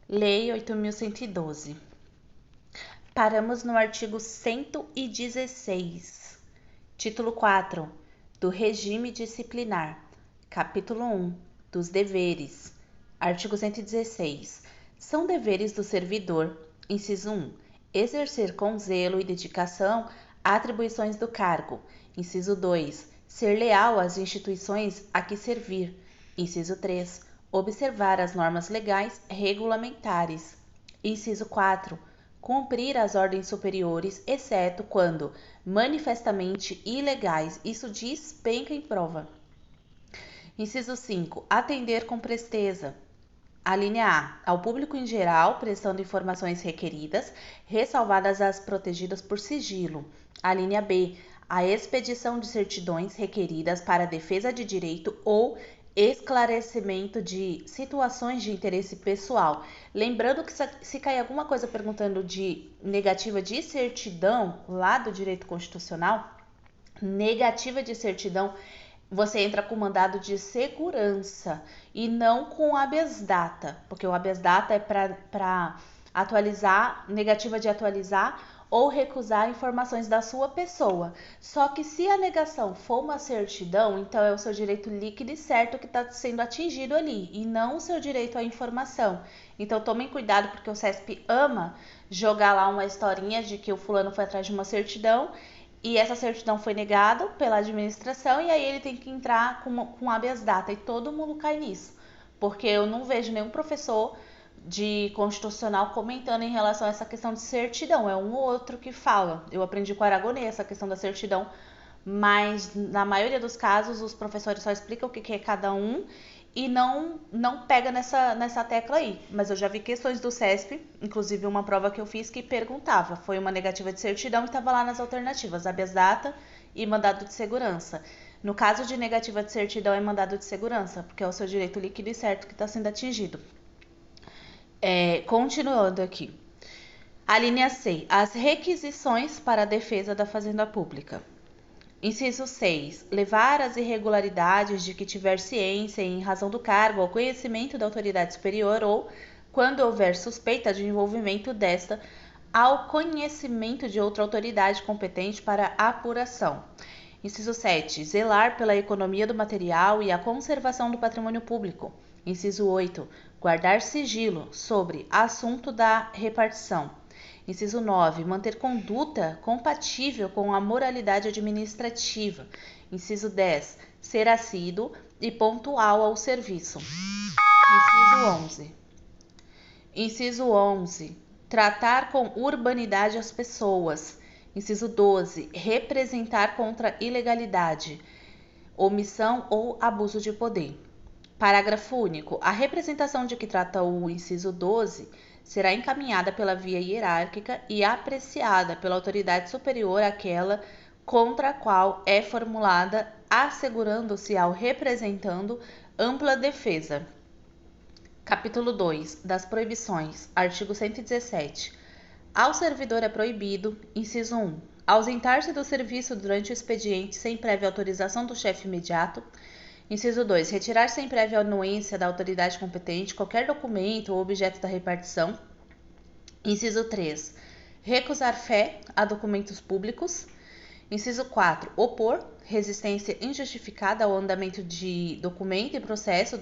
Lei 8.112. Paramos no artigo 116, título 4, do Regime Disciplinar, capítulo 1, dos deveres. Artigo 116. São deveres do servidor, inciso 1, exercer com zelo e dedicação atribuições do cargo. Inciso 2, ser leal às instituições a que servir. Inciso 3, observar as normas legais regulamentares. Inciso 4, cumprir as ordens superiores, exceto quando manifestamente ilegais. Isso despenca em prova. Inciso 5, atender com presteza. A linha A, ao público em geral, prestando informações requeridas, ressalvadas as protegidas por sigilo. A linha B, a expedição de certidões requeridas para a defesa de direito ou esclarecimento de situações de interesse pessoal. Lembrando que se cair alguma coisa perguntando de negativa de certidão, lá do direito constitucional, negativa de certidão, você entra com mandado de segurança e não com habeas data, porque o habeas data é para atualizar, negativa de atualizar ou recusar informações da sua pessoa. Só que se a negação for uma certidão, então é o seu direito líquido e certo que está sendo atingido ali, e não o seu direito à informação. Então tomem cuidado, porque o CESP ama jogar lá uma historinha de que o fulano foi atrás de uma certidão e essa certidão foi negada pela administração, e aí ele tem que entrar com habeas data, e todo mundo cai nisso, porque eu não vejo nenhum professor de constitucional comentando em relação a essa questão de certidão, é um ou outro que fala. Eu aprendi com o Aragonês essa questão da certidão, mas na maioria dos casos os professores só explicam o que é cada um e não pega nessa tecla aí. Mas eu já vi questões do CESP, inclusive uma prova que eu fiz que perguntava, foi uma negativa de certidão e estava lá nas alternativas, habeas data e mandado de segurança. No caso de negativa de certidão é mandado de segurança, porque é o seu direito líquido e certo que está sendo atingido. Continuando aqui. A linha C. As requisições para a defesa da fazenda pública. Inciso 6. Levar as irregularidades de que tiver ciência em razão do cargo ao conhecimento da autoridade superior ou, quando houver suspeita de envolvimento desta, ao conhecimento de outra autoridade competente para apuração. Inciso 7. Zelar pela economia do material e a conservação do patrimônio público. Inciso 8. Guardar sigilo sobre assunto da repartição. Inciso 9. Manter conduta compatível com a moralidade administrativa. Inciso 10. Ser assíduo e pontual ao serviço. Inciso 11. Tratar com urbanidade as pessoas. Inciso 12. Representar contra ilegalidade, omissão ou abuso de poder. Parágrafo único. A representação de que trata o inciso 12 será encaminhada pela via hierárquica e apreciada pela autoridade superior àquela contra a qual é formulada, assegurando-se ao representando ampla defesa. Capítulo 2. Das proibições. Artigo 117. Ao servidor é proibido, inciso 1, ausentar-se do serviço durante o expediente sem prévia autorização do chefe imediato. Inciso 2. Retirar sem prévia anuência da autoridade competente qualquer documento ou objeto da repartição. Inciso 3. Recusar fé a documentos públicos. Inciso 4. Opor resistência injustificada ao andamento de documento e processo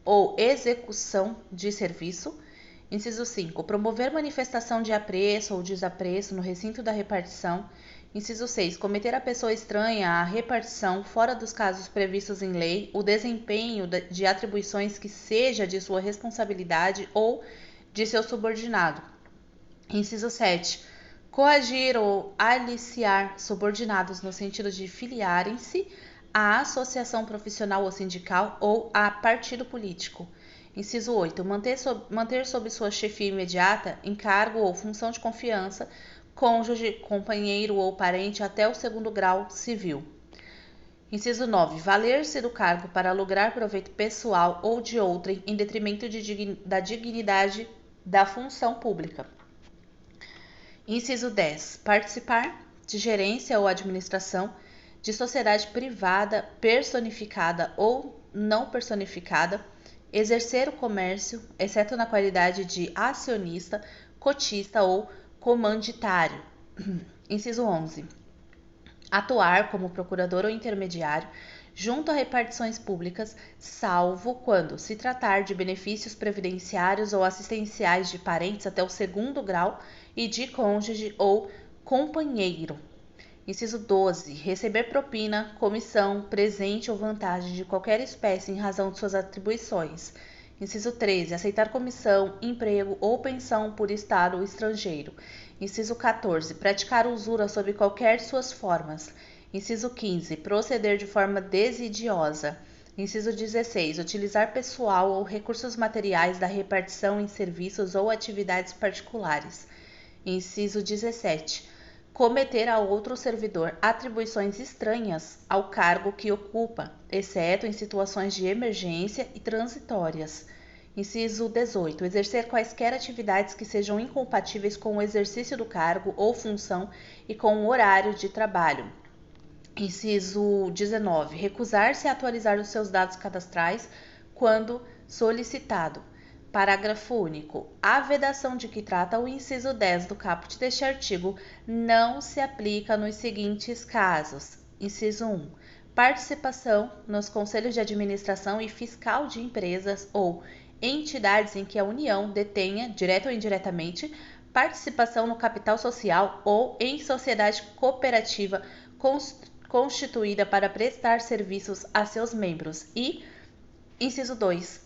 ou execução de serviço. Inciso 5. Promover manifestação de apreço ou desapreço no recinto da repartição. Inciso 6. Cometer a pessoa estranha à repartição, fora dos casos previstos em lei, o desempenho de atribuições que seja de sua responsabilidade ou de seu subordinado. Inciso 7. Coagir ou aliciar subordinados no sentido de filiarem-se à associação profissional ou sindical ou a partido político. Inciso 8. Manter sob sua chefia imediata, encargo ou função de confiança, cônjuge, companheiro ou parente até o segundo grau civil. Inciso 9. Valer-se do cargo para lograr proveito pessoal ou de outrem em detrimento da dignidade da função pública. Inciso 10. Participar de gerência ou administração de sociedade privada personificada ou não personificada. exercer o comércio, exceto na qualidade de acionista, cotista ou comanditário. Inciso 11. Atuar como procurador ou intermediário junto a repartições públicas, salvo quando se tratar de benefícios previdenciários ou assistenciais de parentes até o segundo grau e de cônjuge ou companheiro. Inciso 12. Receber propina, comissão, presente ou vantagem de qualquer espécie em razão de suas atribuições. Inciso 13. Aceitar comissão, emprego ou pensão por estado ou estrangeiro. Inciso 14. Praticar usura sob qualquer de suas formas. Inciso 15. Proceder de forma desidiosa. Inciso 16. Utilizar pessoal ou recursos materiais da repartição em serviços ou atividades particulares. Inciso 17. Cometer a outro servidor atribuições estranhas ao cargo que ocupa, exceto em situações de emergência e transitórias. Inciso 18. Exercer quaisquer atividades que sejam incompatíveis com o exercício do cargo ou função e com o horário de trabalho. Inciso 19. Recusar-se a atualizar os seus dados cadastrais quando solicitado. Parágrafo único. A vedação de que trata o inciso 10 do caput deste artigo não se aplica nos seguintes casos. Inciso 1. Participação nos conselhos de administração e fiscal de empresas ou entidades em que a União detenha, direta ou indiretamente, participação no capital social ou em sociedade cooperativa constituída para prestar serviços a seus membros. E, inciso 2.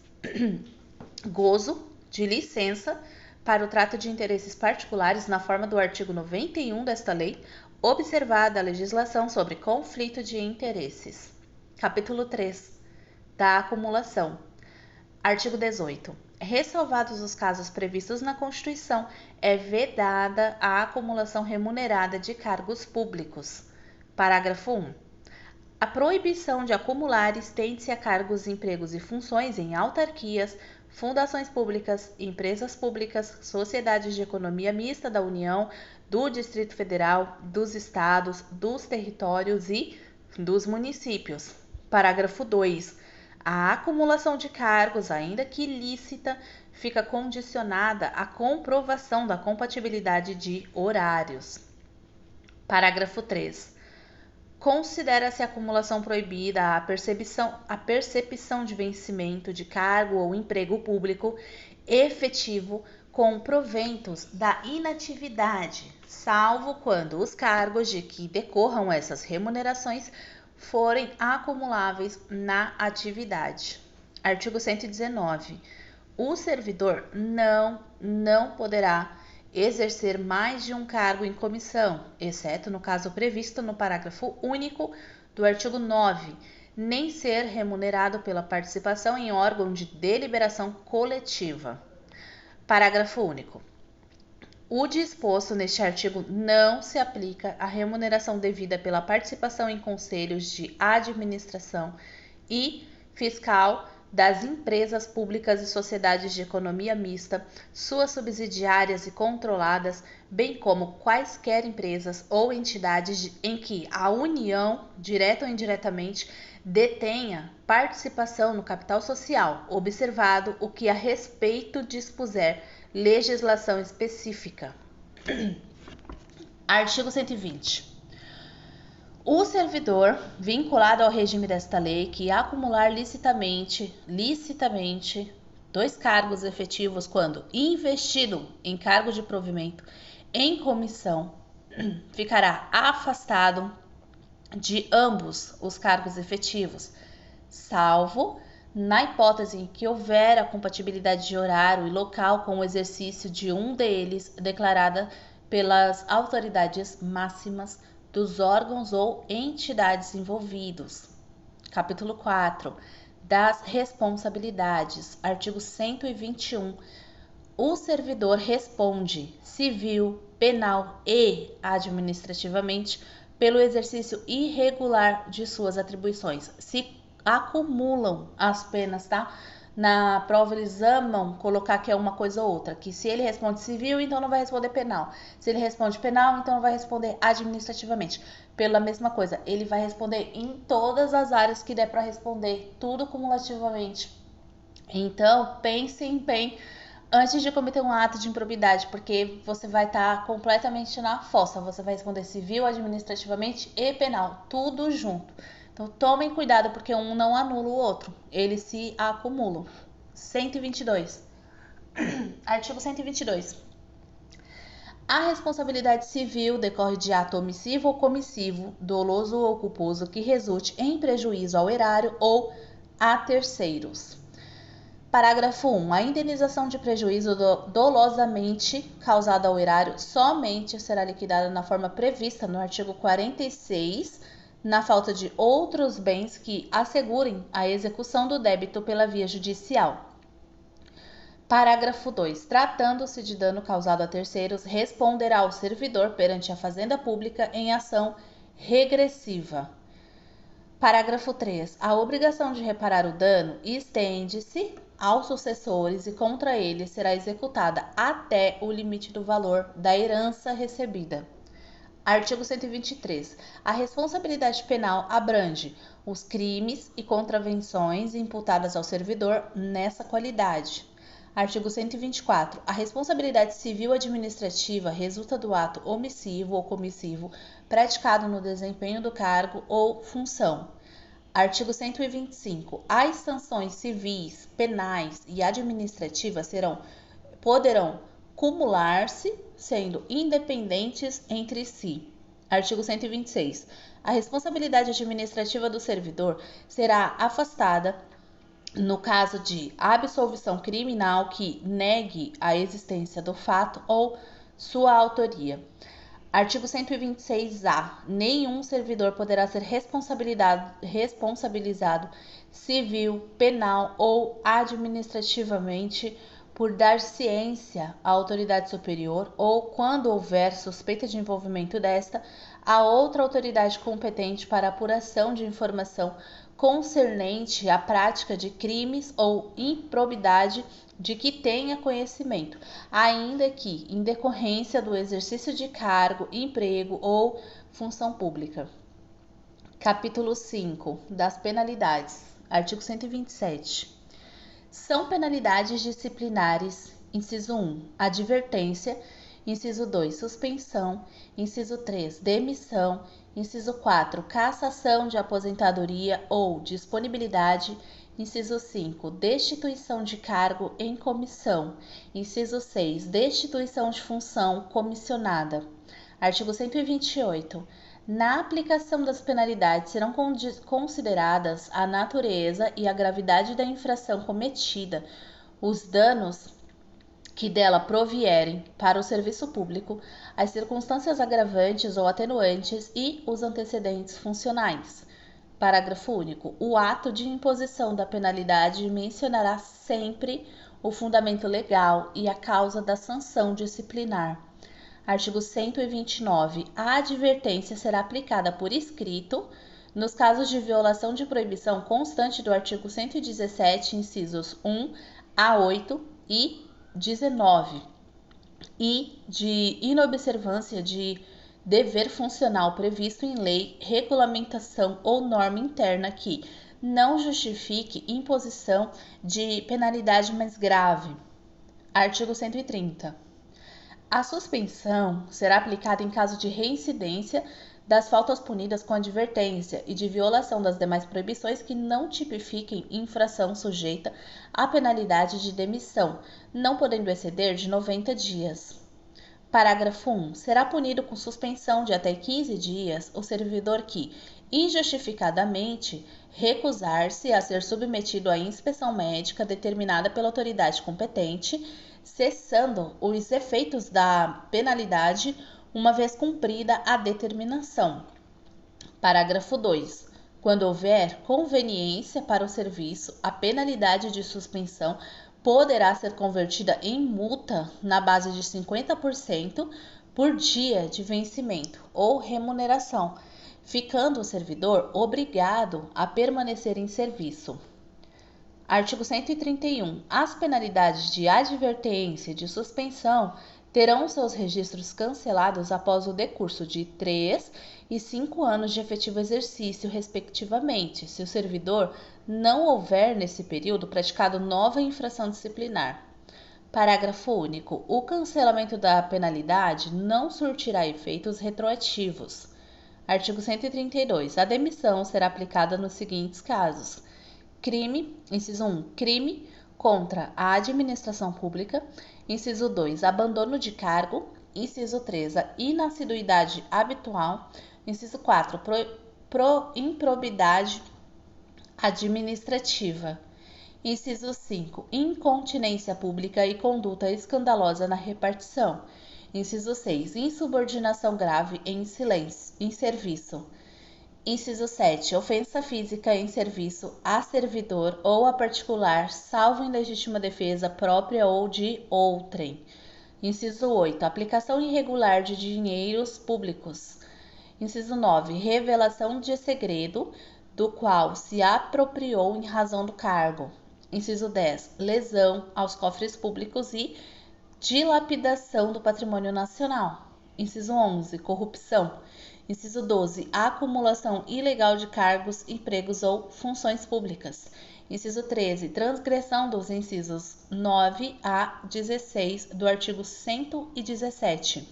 Gozo de licença para o trato de interesses particulares na forma do artigo 91 desta lei, observada a legislação sobre conflito de interesses. Capítulo 3. Da acumulação. Artigo 18. Ressalvados os casos previstos na Constituição, é vedada a acumulação remunerada de cargos públicos. Parágrafo 1. A proibição de acumular estende-se a cargos, empregos e funções em autarquias, fundações públicas, empresas públicas, sociedades de economia mista da União, do Distrito Federal, dos estados, dos territórios e dos municípios. Parágrafo 2. A acumulação de cargos, ainda que ilícita, fica condicionada à comprovação da compatibilidade de horários. Parágrafo 3. Considera-se acumulação proibida a percepção de vencimento de cargo ou emprego público efetivo com proventos da inatividade, salvo quando os cargos de que decorram essas remunerações forem acumuláveis na atividade. Artigo 119. O servidor não poderá exercer mais de um cargo em comissão, exceto no caso previsto no parágrafo único do artigo 9, nem ser remunerado pela participação em órgão de deliberação coletiva. Parágrafo único. O disposto neste artigo não se aplica à remuneração devida pela participação em conselhos de administração e fiscal das empresas públicas e sociedades de economia mista, suas subsidiárias e controladas, bem como quaisquer empresas ou entidades em que a União, direta ou indiretamente, detenha participação no capital social, observado o que a respeito dispuser legislação específica. Artigo 120. O servidor vinculado ao regime desta lei que acumular licitamente 2 cargos efetivos quando investido em cargo de provimento em comissão ficará afastado de ambos os cargos efetivos, salvo na hipótese em que houver a compatibilidade de horário e local com o exercício de um deles declarada pelas autoridades máximas dos órgãos ou entidades envolvidos. Capítulo 4. Das responsabilidades. Artigo 121. O servidor responde civil, penal e administrativamente pelo exercício irregular de suas atribuições. Se acumulam as penas, tá? Na prova eles amam colocar que é uma coisa ou outra, que se ele responde civil, então não vai responder penal. Se ele responde penal, então não vai responder administrativamente. Pela mesma coisa, ele vai responder em todas as áreas que der para responder, tudo cumulativamente. Então, pensem bem antes de cometer um ato de improbidade, porque você vai estar completamente na fossa. Você vai responder civil, administrativamente e penal, tudo junto. Então, tomem cuidado, porque um não anula o outro, eles se acumulam. 122. Artigo 122. A responsabilidade civil decorre de ato omissivo ou comissivo, doloso ou culposo, que resulte em prejuízo ao erário ou a terceiros. Parágrafo 1. A indenização de prejuízo dolosamente causado ao erário somente será liquidada na forma prevista no artigo 46, na falta de outros bens que assegurem a execução do débito pela via judicial. Parágrafo 2. Tratando-se de dano causado a terceiros, responderá o servidor perante a Fazenda Pública em ação regressiva. Parágrafo 3. A obrigação de reparar o dano estende-se aos sucessores e contra eles será executada até o limite do valor da herança recebida. Artigo 123. A responsabilidade penal abrange os crimes e contravenções imputadas ao servidor nessa qualidade. Artigo 124. A responsabilidade civil administrativa resulta do ato omissivo ou comissivo praticado no desempenho do cargo ou função. Artigo 125. As sanções civis, penais e administrativas poderão cumular-se, sendo independentes entre si. Artigo 126. A responsabilidade administrativa do servidor será afastada no caso de absolvição criminal que negue a existência do fato ou sua autoria. Artigo 126-A. Nenhum servidor poderá ser responsabilizado civil, penal ou administrativamente por dar ciência à autoridade superior ou, quando houver suspeita de envolvimento desta, a outra autoridade competente para apuração de informação concernente à prática de crimes ou improbidade de que tenha conhecimento, ainda que em decorrência do exercício de cargo, emprego ou função pública. Capítulo 5 das penalidades. Artigo 127. São penalidades disciplinares: inciso 1, advertência; inciso 2, suspensão; inciso 3, demissão; inciso 4, cassação de aposentadoria ou disponibilidade; inciso 5, destituição de cargo em comissão; inciso 6, destituição de função comissionada. Artigo 128. Na aplicação das penalidades serão consideradas a natureza e a gravidade da infração cometida, os danos que dela provierem para o serviço público, as circunstâncias agravantes ou atenuantes e os antecedentes funcionais. Parágrafo único. O ato de imposição da penalidade mencionará sempre o fundamento legal e a causa da sanção disciplinar. Artigo 129. A advertência será aplicada por escrito nos casos de violação de proibição constante do artigo 117, incisos 1 a 8 e 19, e de inobservância de dever funcional previsto em lei, regulamentação ou norma interna que não justifique imposição de penalidade mais grave. Artigo 130. A suspensão será aplicada em caso de reincidência das faltas punidas com advertência e de violação das demais proibições que não tipifiquem infração sujeita à penalidade de demissão, não podendo exceder de 90 dias. Parágrafo 1. Será punido com suspensão de até 15 dias o servidor que, injustificadamente, recusar-se a ser submetido à inspeção médica determinada pela autoridade competente, cessando os efeitos da penalidade uma vez cumprida a determinação. Parágrafo 2. Quando houver conveniência para o serviço, a penalidade de suspensão poderá ser convertida em multa na base de 50% por dia de vencimento ou remuneração, ficando o servidor obrigado a permanecer em serviço. Artigo 131. As penalidades de advertência e de suspensão terão seus registros cancelados após o decurso de 3 e 5 anos de efetivo exercício, respectivamente, se o servidor não houver, nesse período, praticado nova infração disciplinar. Parágrafo único. O cancelamento da penalidade não surtirá efeitos retroativos. Artigo 132. A demissão será aplicada nos seguintes casos: crime, inciso 1, crime contra a administração pública, inciso 2, abandono de cargo, inciso 3, a inassiduidade habitual, inciso 4, improbidade administrativa, inciso 5, incontinência pública e conduta escandalosa na repartição, inciso 6, insubordinação grave em serviço, inciso 7. Ofensa física em serviço a servidor ou a particular, salvo em legítima defesa própria ou de outrem. Inciso 8. Aplicação irregular de dinheiros públicos. Inciso 9. Revelação de segredo do qual se apropriou em razão do cargo. Inciso 10. Lesão aos cofres públicos e dilapidação do patrimônio nacional. Inciso 11. Corrupção. Inciso 12. Acumulação ilegal de cargos, empregos ou funções públicas. Inciso 13. Transgressão dos incisos 9 a 16 do artigo 117.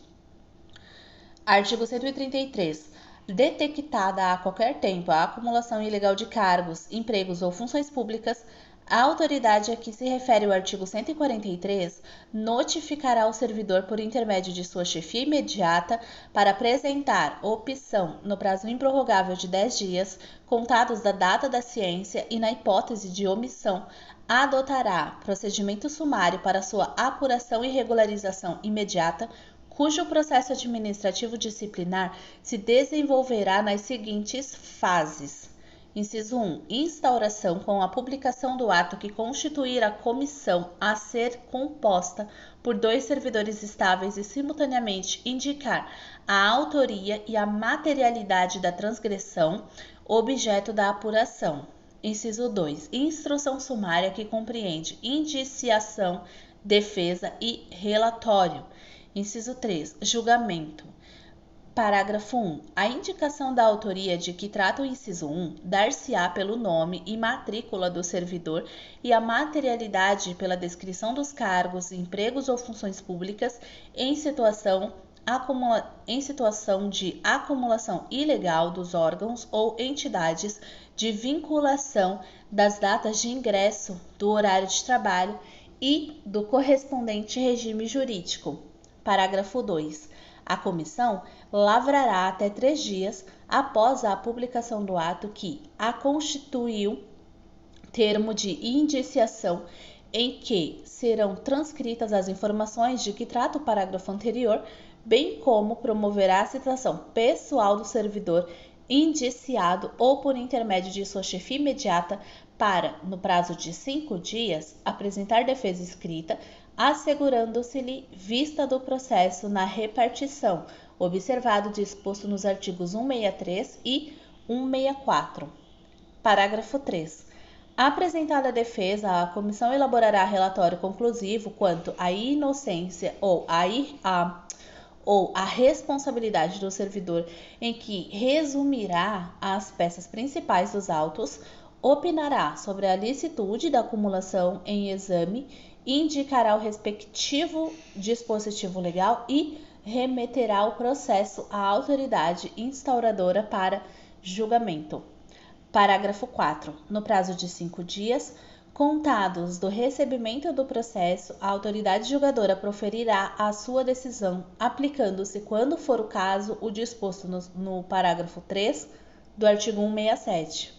Artigo 133. Detectada a qualquer tempo a acumulação ilegal de cargos, empregos ou funções públicas, a autoridade a que se refere o artigo 143 notificará ao servidor por intermédio de sua chefia imediata para apresentar opção no prazo improrrogável de 10 dias, contados da data da ciência e, na hipótese de omissão, adotará procedimento sumário para sua apuração e regularização imediata, cujo processo administrativo disciplinar se desenvolverá nas seguintes fases. Inciso 1. Instauração com a publicação do ato que constituir a comissão a ser composta por 2 servidores estáveis e simultaneamente indicar a autoria e a materialidade da transgressão, objeto da apuração. Inciso 2. Instrução sumária que compreende indiciação, defesa e relatório. Inciso 3. Julgamento. Parágrafo 1. A indicação da autoria de que trata o inciso 1 dar-se-á pelo nome e matrícula do servidor e a materialidade pela descrição dos cargos, empregos ou funções públicas em situação de acumulação ilegal dos órgãos ou entidades, de vinculação das datas de ingresso, do horário de trabalho e do correspondente regime jurídico. Parágrafo 2. A comissão lavrará até 3 dias após a publicação do ato que a constituiu termo de indiciação em que serão transcritas as informações de que trata o parágrafo anterior, bem como promoverá a citação pessoal do servidor indiciado ou por intermédio de sua chefia imediata para, no prazo de 5 dias, apresentar defesa escrita, assegurando-se-lhe vista do processo na repartição, observado o disposto nos artigos 163 e 164. Parágrafo 3. Apresentada a defesa, a comissão elaborará relatório conclusivo quanto à inocência ou a responsabilidade do servidor, em que resumirá as peças principais dos autos, opinará sobre a licitude da acumulação em exame, indicará o respectivo dispositivo legal e remeterá o processo à autoridade instauradora para julgamento. Parágrafo 4. No prazo de 5 dias, contados do recebimento do processo, a autoridade julgadora proferirá a sua decisão, aplicando-se, quando for o caso, o disposto no parágrafo 3 do artigo 167.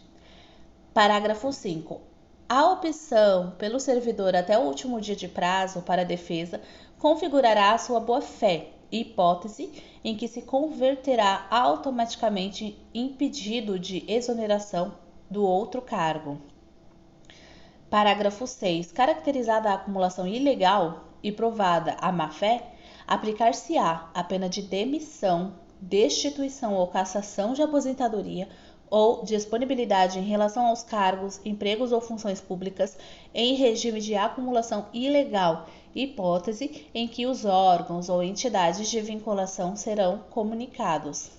Parágrafo 5. A opção pelo servidor até o último dia de prazo para a defesa configurará a sua boa-fé, hipótese em que se converterá automaticamente em pedido de exoneração do outro cargo. Parágrafo 6. Caracterizada a acumulação ilegal e provada a má-fé, aplicar-se-á a pena de demissão, destituição ou cassação de aposentadoria, ou disponibilidade em relação aos cargos, empregos ou funções públicas em regime de acumulação ilegal, hipótese em que os órgãos ou entidades de vinculação serão comunicados.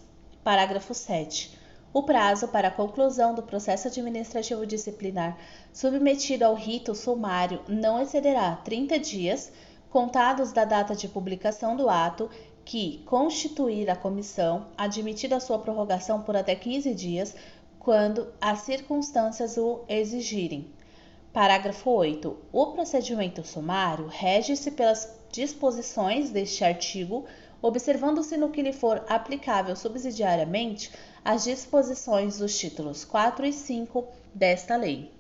Parágrafo 7. O prazo para a conclusão do processo administrativo disciplinar submetido ao rito sumário não excederá 30 dias, contados da data de publicação do ato, que constituir a comissão, admitida a sua prorrogação por até 15 dias, quando as circunstâncias o exigirem. Parágrafo 8. O procedimento sumário rege-se pelas disposições deste artigo, observando-se no que lhe for aplicável subsidiariamente as disposições dos títulos 4 e 5 desta lei.